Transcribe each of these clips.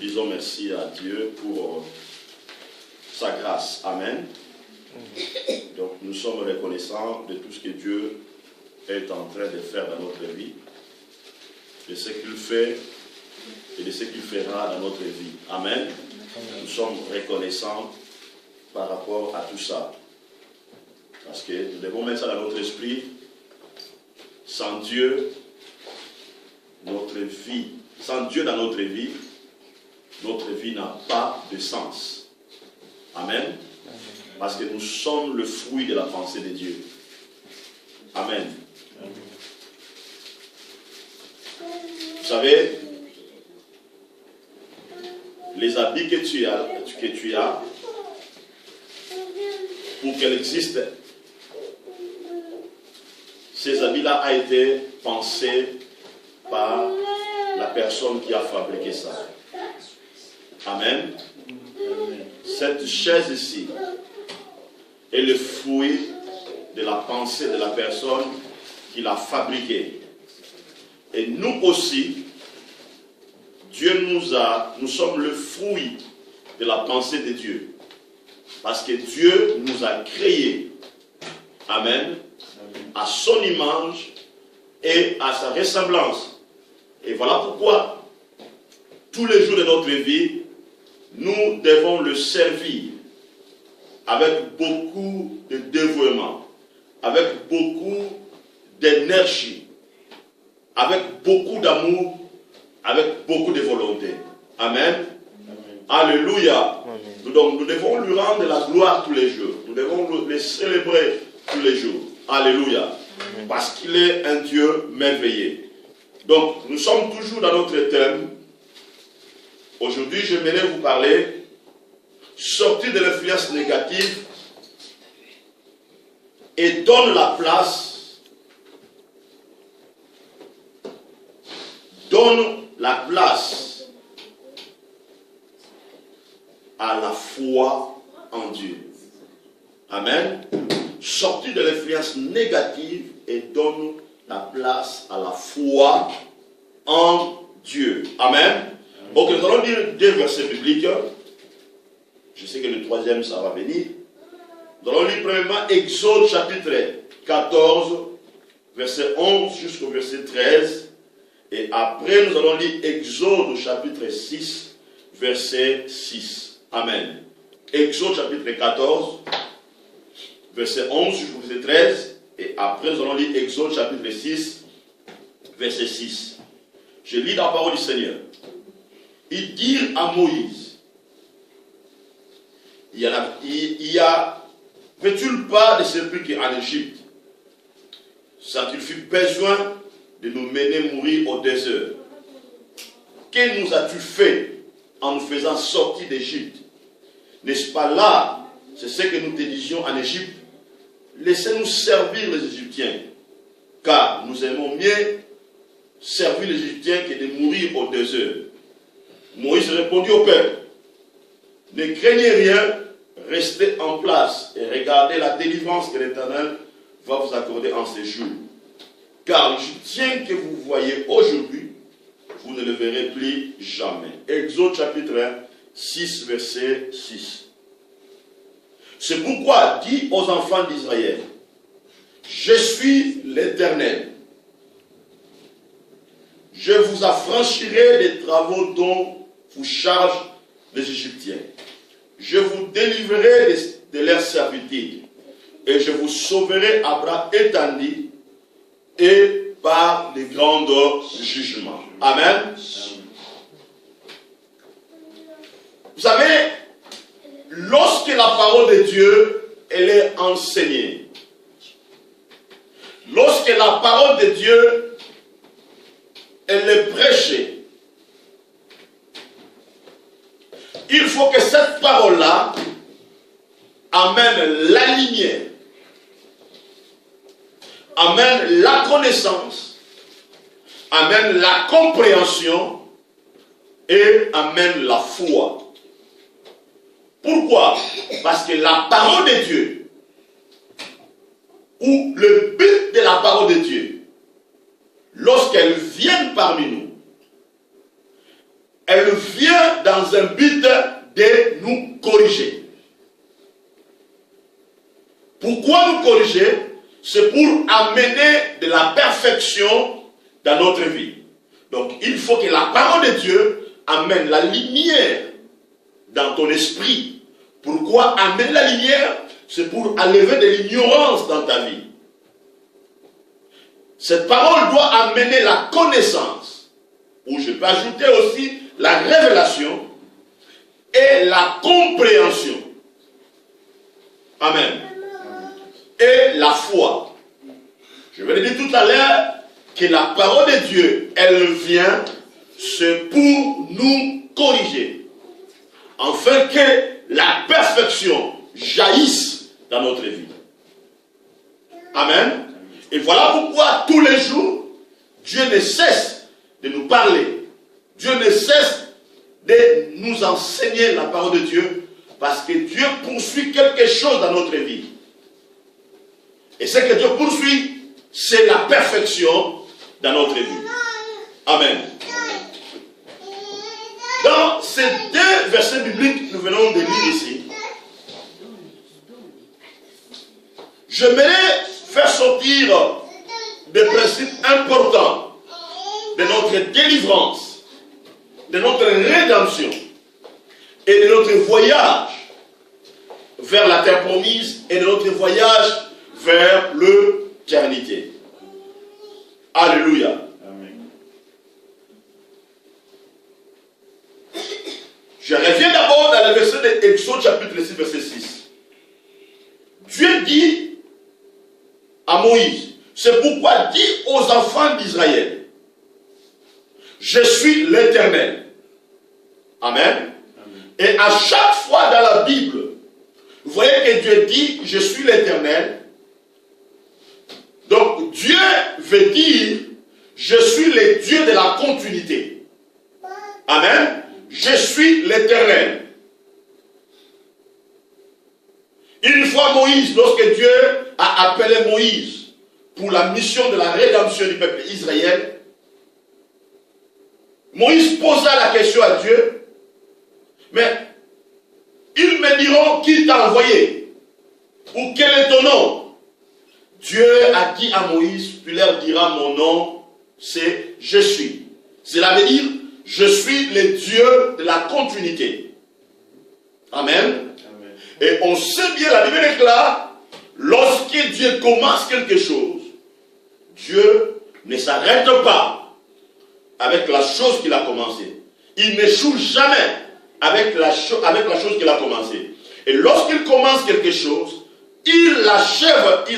disons merci à Dieu pour sa grâce. Amen. Donc nous sommes reconnaissants de tout ce que Dieu est en train de faire dans notre vie, de ce qu'il fait et de ce qu'il fera dans notre vie. Amen. Nous sommes reconnaissants par rapport à tout ça. Parce que nous devons mettre ça dans notre esprit. Sans Dieu, notre vie, sans Dieu dans notre vie n'a pas de sens. Amen. Parce que nous sommes le fruit de la pensée de Dieu. Amen. Vous savez, les habits que tu as, pour qu'elles existent, ces habits-là ont été pensés par la personne qui a fabriqué ça. Amen. Cette chaise ici est le fruit de la pensée de la personne qui l'a fabriquée. Et nous aussi, nous sommes le fruit de la pensée de Dieu. Parce que Dieu nous a créés. Amen. À son image et à sa ressemblance. Et voilà pourquoi, tous les jours de notre vie, nous devons le servir avec beaucoup de dévouement, avec beaucoup d'énergie, avec beaucoup d'amour, avec beaucoup de volonté. Amen. Alléluia. Donc nous devons lui rendre la gloire tous les jours. Nous devons le célébrer tous les jours. Alléluia. Parce qu'il est un Dieu merveilleux. Donc nous sommes toujours dans notre thème. Aujourd'hui, j'aimerais vous parler sortir de l'influence négative et donne la place à la foi en Dieu. Amen. Sortir de l'influence négative et donne la place à la foi en Dieu. Amen. Donc nous allons lire deux versets bibliques. Je sais que le troisième, ça va venir. Nous allons lire premièrement Exode chapitre 14, verset 11 jusqu'au verset 13. Et après, nous allons lire Exode chapitre 6, verset 6. Amen. Exode chapitre 14, verset 11 jusqu'au verset 13. Et après, nous allons lire Exode chapitre 6, verset 6. Je lis la parole du Seigneur. Ils dirent à Moïse, fait-il pas de sépulcre en Égypte? Ça qu'il fut besoin de nous mener mourir au désert. Que nous as-tu fait en nous faisant sortir d'Égypte? N'est-ce pas là, c'est ce que nous te disions en Égypte? Laissez-nous servir les Égyptiens, car nous aimons mieux servir les Égyptiens que de mourir au désert. Moïse répondit au peuple, ne craignez rien, restez en place et regardez la délivrance que l'Éternel va vous accorder en ces jours. Car l'Égyptien que vous voyez aujourd'hui, vous ne le verrez plus jamais. Exode chapitre 1, 6, verset 6. C'est pourquoi dis aux enfants d'Israël, je suis l'Éternel. Je vous affranchirai des travaux dont vous chargent les Égyptiens. Je vous délivrerai de leur servitude et je vous sauverai à bras étendus et par les grands jugements. Amen. Vous savez, lorsque la parole de Dieu elle est enseignée, lorsque la parole de Dieu elle est prêchée, il faut que cette parole-là amène la lumière, amène la connaissance, amène la compréhension et amène la foi. Pourquoi? Parce que la parole de Dieu, ou le but de la parole de Dieu, lorsqu'elle vient parmi nous, elle vient dans un but de nous corriger. Pourquoi nous corriger? C'est pour amener de la perfection dans notre vie. Donc, il faut que la parole de Dieu amène la lumière dans ton esprit. Pourquoi amener la lumière? C'est pour enlever de l'ignorance dans ta vie. Cette parole doit amener la connaissance, ou je peux ajouter aussi la révélation et la compréhension. Amen. Et la foi. Je vais le dire tout à l'heure que la parole de Dieu, elle vient, c'est pour nous corriger, afin que la perfection jaillisse dans notre vie. Amen. Et voilà pourquoi tous les jours, Dieu ne cesse de nous parler. Dieu ne cesse de nous enseigner la parole de Dieu, parce que Dieu poursuit quelque chose dans notre vie. Et ce que Dieu poursuit, c'est la perfection dans notre vie. Amen. Dans ces deux versets bibliques que nous venons de lire ici, j'aimerais faire sortir des principes importants de notre délivrance, de notre rédemption et de notre voyage vers la terre promise et de notre voyage vers l'éternité. Alléluia. Amen. Je reviens d'abord dans le verset de Exode chapitre 6, verset 6. Dieu dit à Moïse, c'est pourquoi dis aux enfants d'Israël, je suis l'Éternel. Amen. Amen. Et à chaque fois dans la Bible, vous voyez que Dieu dit, je suis l'Éternel. Donc Dieu veut dire, je suis le Dieu de la continuité. Amen. Je suis l'Éternel. Une fois Moïse, lorsque Dieu a appelé Moïse pour la mission de la rédemption du peuple Israël, Moïse posa la question à Dieu, mais ils me diront qui t'a envoyé, ou quel est ton nom? Dieu a dit à Moïse, tu leur diras mon nom, c'est je suis. Cela veut dire, je suis le Dieu de la continuité. Amen. Amen. Et on sait bien, la Bible déclare, lorsque Dieu commence quelque chose, Dieu ne s'arrête pas avec la chose qu'il a commencée. Il n'échoue jamais avec la chose qu'il a commencée. Et lorsqu'il commence quelque chose, il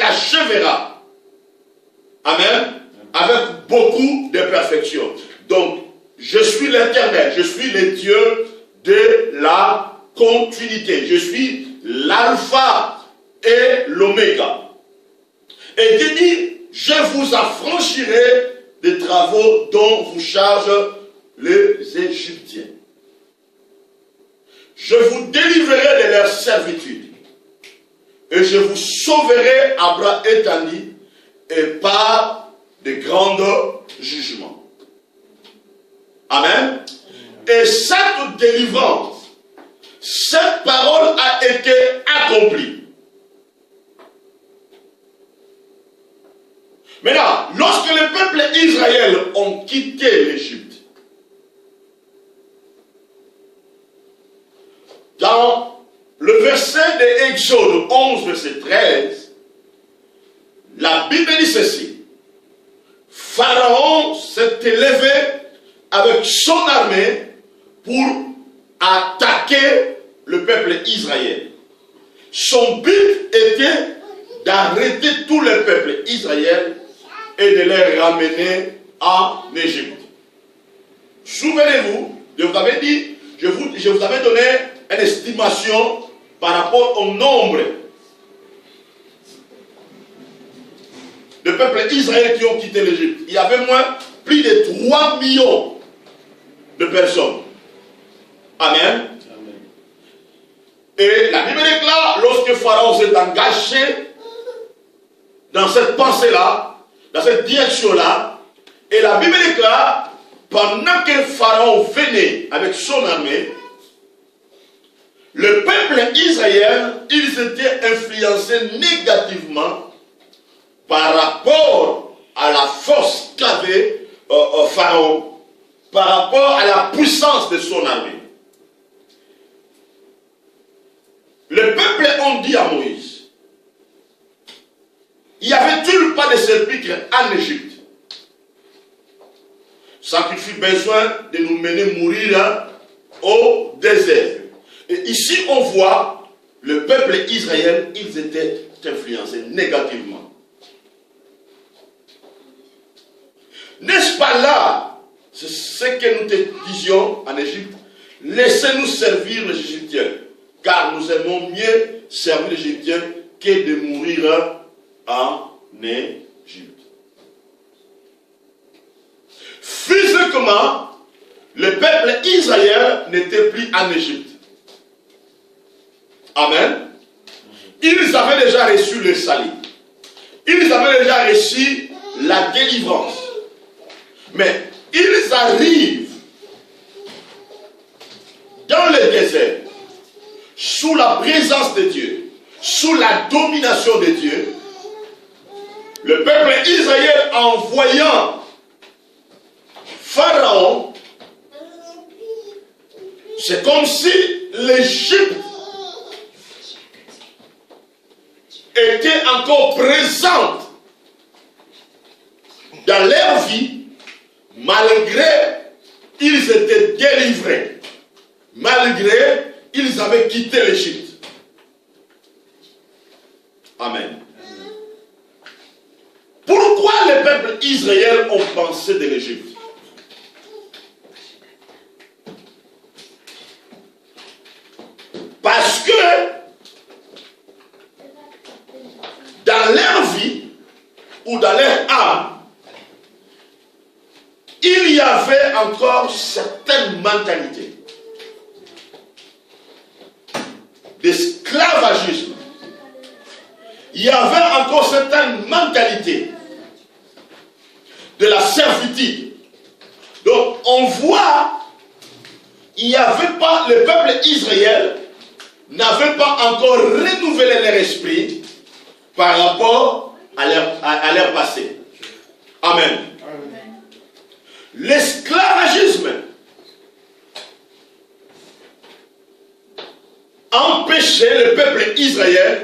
achèvera. Amen. Avec beaucoup de perfection. Donc, je suis l'Éternel, je suis le Dieu de la continuité. Je suis l'alpha et l'oméga. Et Dieu dit, je vous affranchirai des travaux dont vous chargent les Égyptiens. Je vous délivrerai de leur servitude. Et je vous sauverai à bras étendus et par de grands jugements. Amen. Et cette délivrance, cette parole a été accomplie. Maintenant, lorsque le peuple d'Israël ont quitté l'Égypte, dans le verset de Exode 11, verset 13, la Bible dit ceci. Pharaon s'est élevé avec son armée pour attaquer le peuple d'Israël. Son but était d'arrêter tout le peuple d'Israël et de les ramener en Égypte. Souvenez-vous, je vous avais dit, je vous avais donné une estimation par rapport au nombre de peuples d'Israël qui ont quitté l'Égypte. Il y avait plus de 3 millions de personnes. Amen. Amen. Et la Bible déclare, lorsque Pharaon s'est engagé dans cette pensée-là, dans cette direction-là, et la Bible déclare, pendant que Pharaon venait avec son armée, le peuple israélien, ils étaient influencés négativement par rapport à la force qu'avait Pharaon, par rapport à la puissance de son armée. Le peuple ont dit à Moïse, il n'y avait-il pas de sépulcre en Égypte sans qu'il fût besoin de nous mener mourir au désert? Et ici on voit le peuple israélien, ils étaient influencés négativement. N'est-ce pas là, c'est ce que nous te disions en Égypte, laissez-nous servir les Égyptiens, car nous aimons mieux servir les Égyptiens que de mourir en Égypte. Physiquement, le peuple israélien n'était plus en Égypte. Amen. Ils avaient déjà reçu le salut. Ils avaient déjà reçu la délivrance. Mais ils arrivent dans le désert, sous la présence de Dieu, sous la domination de Dieu. Le peuple israélien, en voyant Pharaon, c'est comme si l'Égypte était encore présente dans leur vie, malgré ils étaient délivrés, malgré ils avaient quitté l'Égypte. Amen. Pourquoi les peuples israéliens ont pensé de l'Égypte? Parce que dans leur vie ou dans leur âme, il y avait encore certaines mentalités d'esclavagisme. Il y avait encore certaines mentalités de la servitude. Donc on voit, il n'y avait pas, le peuple israélien n'avait pas encore renouvelé leur esprit par rapport à leur passé. Amen. L'esclavagisme empêchait le peuple israélien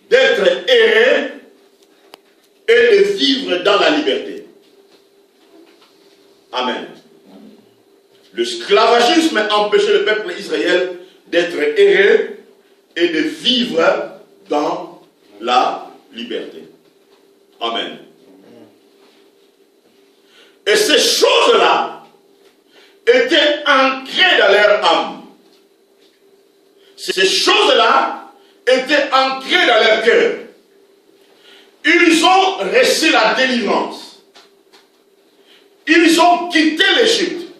d'être erré et de vivre dans la liberté. Amen. L'esclavagisme empêchait le peuple israélien d'être erré et de vivre dans la liberté. Amen. Et ces choses-là étaient ancrées dans leur âme. Ces choses-là étaient ancrées dans leur cœur. Ils ont reçu la délivrance. Ils ont quitté l'Égypte.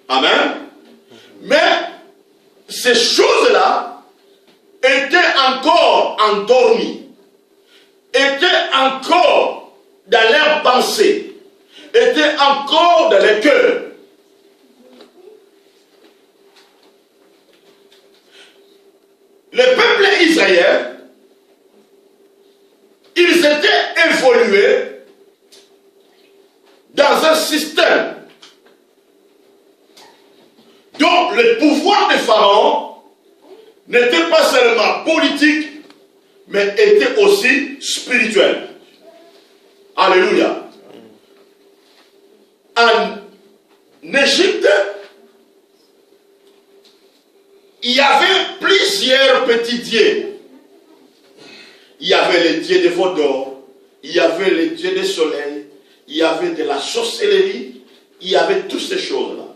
Amen. Mais ces choses-là étaient encore endormies, étaient encore dans leurs pensées, étaient encore dans le cœur. Le peuple israélien, ils étaient évolués dans un système dont le pouvoir de Pharaon n'était pas seulement politique, mais était aussi spirituel. Alléluia. En Égypte, il y avait plusieurs petits dieux. Il y avait les dieux de veau d'or, il y avait les dieux du soleil, il y avait de la sorcellerie, il y avait toutes ces choses-là.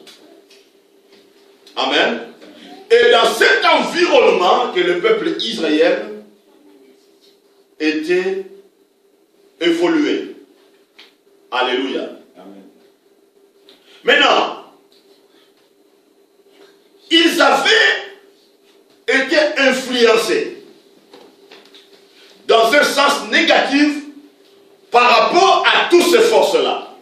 Amen. Et dans cet environnement que le peuple israélien était évolué. Alléluia. Amen. Maintenant, ils avaient été influencés dans un sens négatif par rapport à toutes ces forces-là.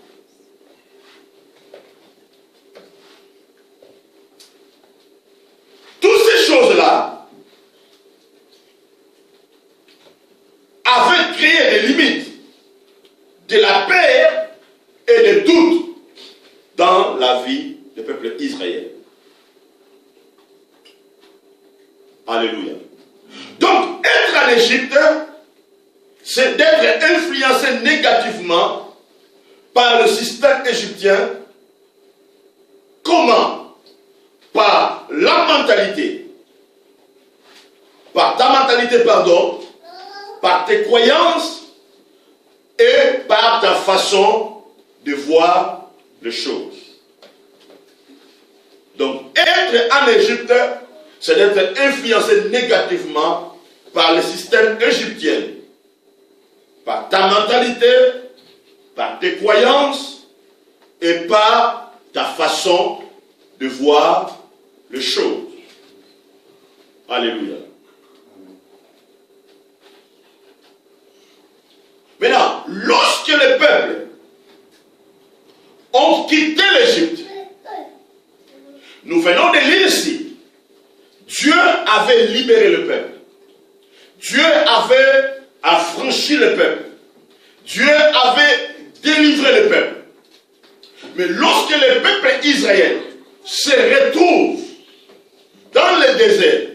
le peuple israélien. Alléluia. Donc, être en Égypte, c'est d'être influencé négativement par le système égyptien. Comment? Par la mentalité. Par ta mentalité, pardon. Par tes croyances et par ta façon de voir les choses. Donc, être en Égypte, c'est d'être influencé négativement par le système égyptien, par ta mentalité, par tes croyances et par ta façon de voir les choses. Alléluia. Maintenant, lorsque les peuples ont quitté l'Égypte, nous venons de lire ici, Dieu avait libéré le peuple. Dieu avait affranchi le peuple. Dieu avait délivré le peuple. Mais lorsque le peuple israélien se retrouve dans le désert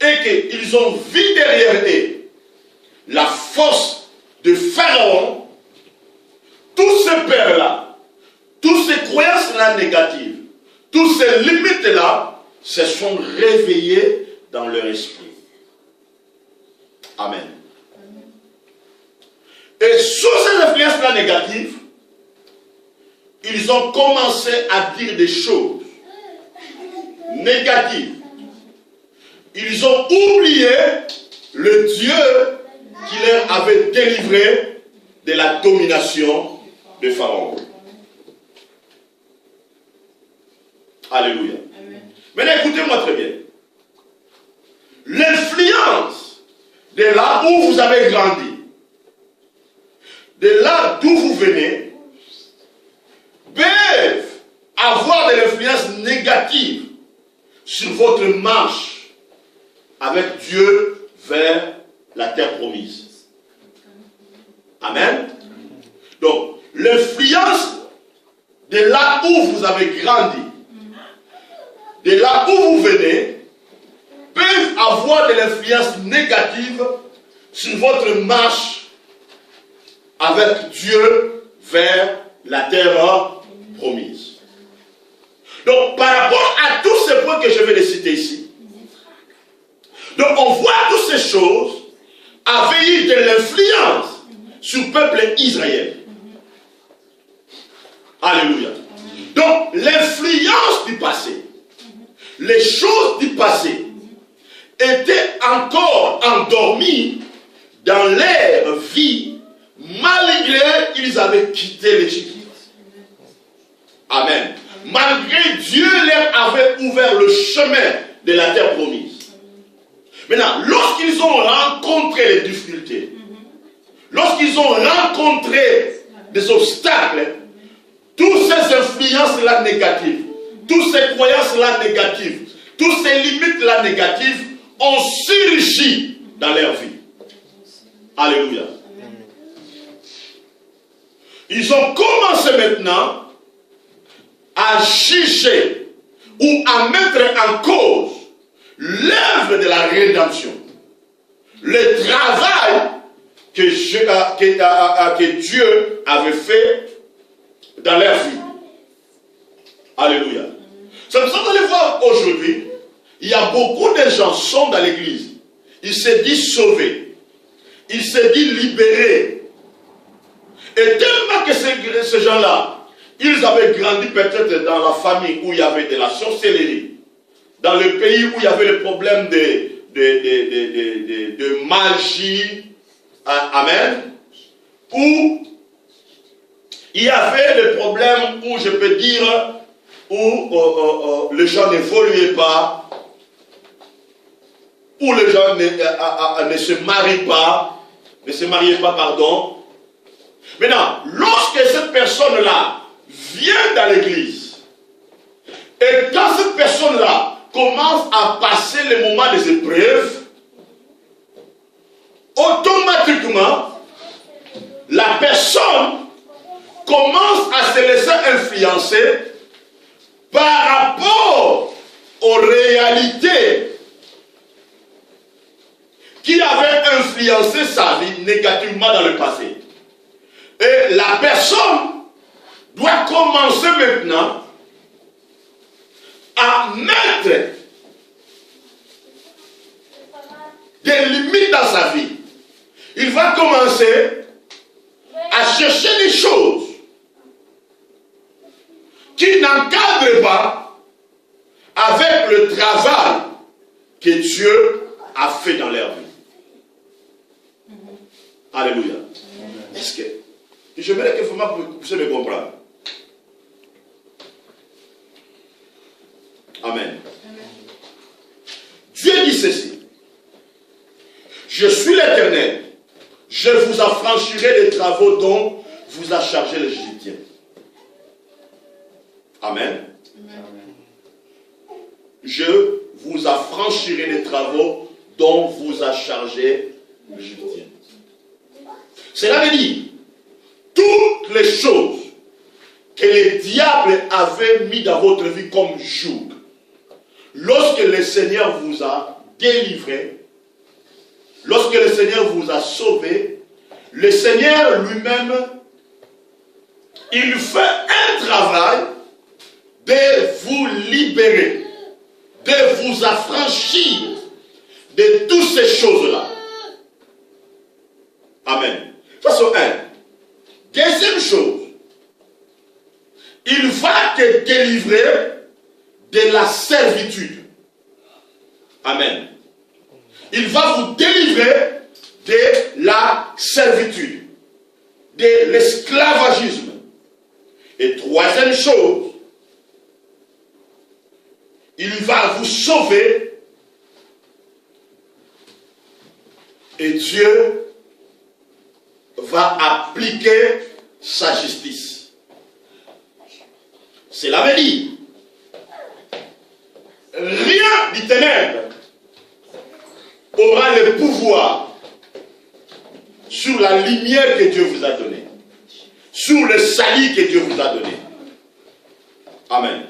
et qu'ils ont vu derrière eux la force de Pharaon, tous ces peurs-là, toutes ces croyances-là négatives, toutes ces limites-là se sont réveillées dans leur esprit. Amen. Et sous ces influences-là négatives, ils ont commencé à dire des choses négatives. Ils ont oublié le Dieu qui leur avait délivré de la domination de Pharaon. Alléluia. Amen. Maintenant, écoutez-moi très bien. L'influence de là où vous avez grandi, de là d'où vous venez, peuvent avoir de l'influence négative sur votre marche avec Dieu vers la terre promise. Amen. Donc, l'influence de là où vous avez grandi, de là où vous venez, peuvent avoir de l'influence négative sur votre marche avec Dieu vers la terre promise. Donc, par rapport à tous ces points que je vais les citer ici, donc on voit toutes ces choses avaient eu de l'influence sur le peuple israélien. Alléluia. Donc, l'influence du passé, les choses du passé, étaient encore endormies dans leur vie, malgré qu'ils avaient quitté l'Égypte. Amen. Malgré Dieu leur avait ouvert le chemin de la terre promise. Maintenant, lorsqu'ils ont rencontré les difficultés, lorsqu'ils ont rencontré des obstacles, toutes ces influences-là négatives, toutes ces croyances-là négatives, toutes ces limites-là négatives ont surgi dans leur vie. Alléluia. Ils ont commencé maintenant à juger ou à mettre en cause l'œuvre de la rédemption, le travail que Dieu avait fait dans leur vie. Alléluia. C'est pour ça que vous allez voir aujourd'hui, il y a beaucoup de gens qui sont dans l'église. Ils se disent sauvés. Ils se disent libérés. Et tellement que ces gens-là, ils avaient grandi peut-être dans la famille où il y avait de la sorcellerie, dans le pays où il y avait le problème de magie, amen, où il y avait le problème où je peux dire, où les gens n'évoluaient pas, où les gens ne se mariaient pas, pardon. Maintenant, lorsque cette personne-là vient dans l'église, et quand cette personne-là commence à passer le moment des épreuves, automatiquement, la personne commence à se laisser influencer par réalités qui avaient influencé sa vie négativement dans le passé. Et la personne doit commencer maintenant à mettre des limites dans sa vie. Il va commencer à chercher des choses qui n'encadrent pas avec le travail que Dieu a fait dans leur vie. Alléluia. Est-ce que j'aimerais que vous puissiez me comprendre? Amen. Dieu dit ceci. Je suis l'Éternel. Je vous affranchirai des travaux dont vous a chargé l'Égyptien. Amen. Je vous affranchirai des travaux dont vous a chargé l'Égyptien. Cela veut dire toutes les choses que le diable avait mis dans votre vie comme joug. Lorsque le Seigneur vous a délivré, lorsque le Seigneur vous a sauvé, le Seigneur lui-même, il fait un travail de vous libérer, de vous affranchir de toutes ces choses-là. Amen. Ça c'est un. Deuxième chose, il va te délivrer de la servitude. Amen. Il va vous délivrer de la servitude, de l'esclavagisme. Et troisième chose, il va vous sauver et Dieu va appliquer sa justice. Cela veut dire, rien du ténèbre aura le pouvoir sur la lumière que Dieu vous a donnée, sur le salut que Dieu vous a donné. Amen.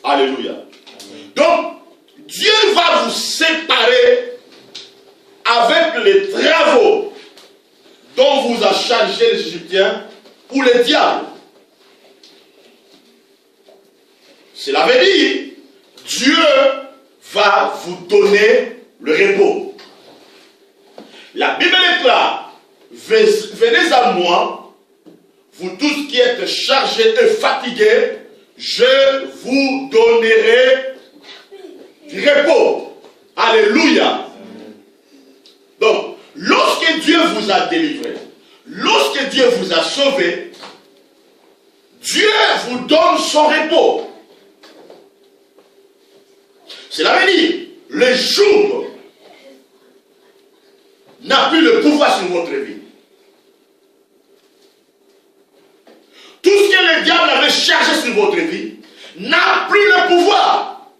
Alléluia. Donc, Dieu va vous séparer avec les travaux dont vous a chargé les Égyptiens ou le diable. Cela veut dire, Dieu va vous donner le repos. La Bible déclare, venez à moi, vous tous qui êtes chargés et fatigués, je vous donnerai du repos. Alléluia. Donc, lorsque Dieu vous a délivré, lorsque Dieu vous a sauvé, Dieu vous donne son repos. Cela veut dire, le jour n'a plus le pouvoir sur votre vie. Tout ce que le diable avait chargé sur votre vie n'a plus le pouvoir.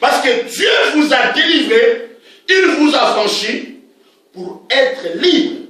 Parce que Dieu vous a délivré, il vous a franchi pour être libre.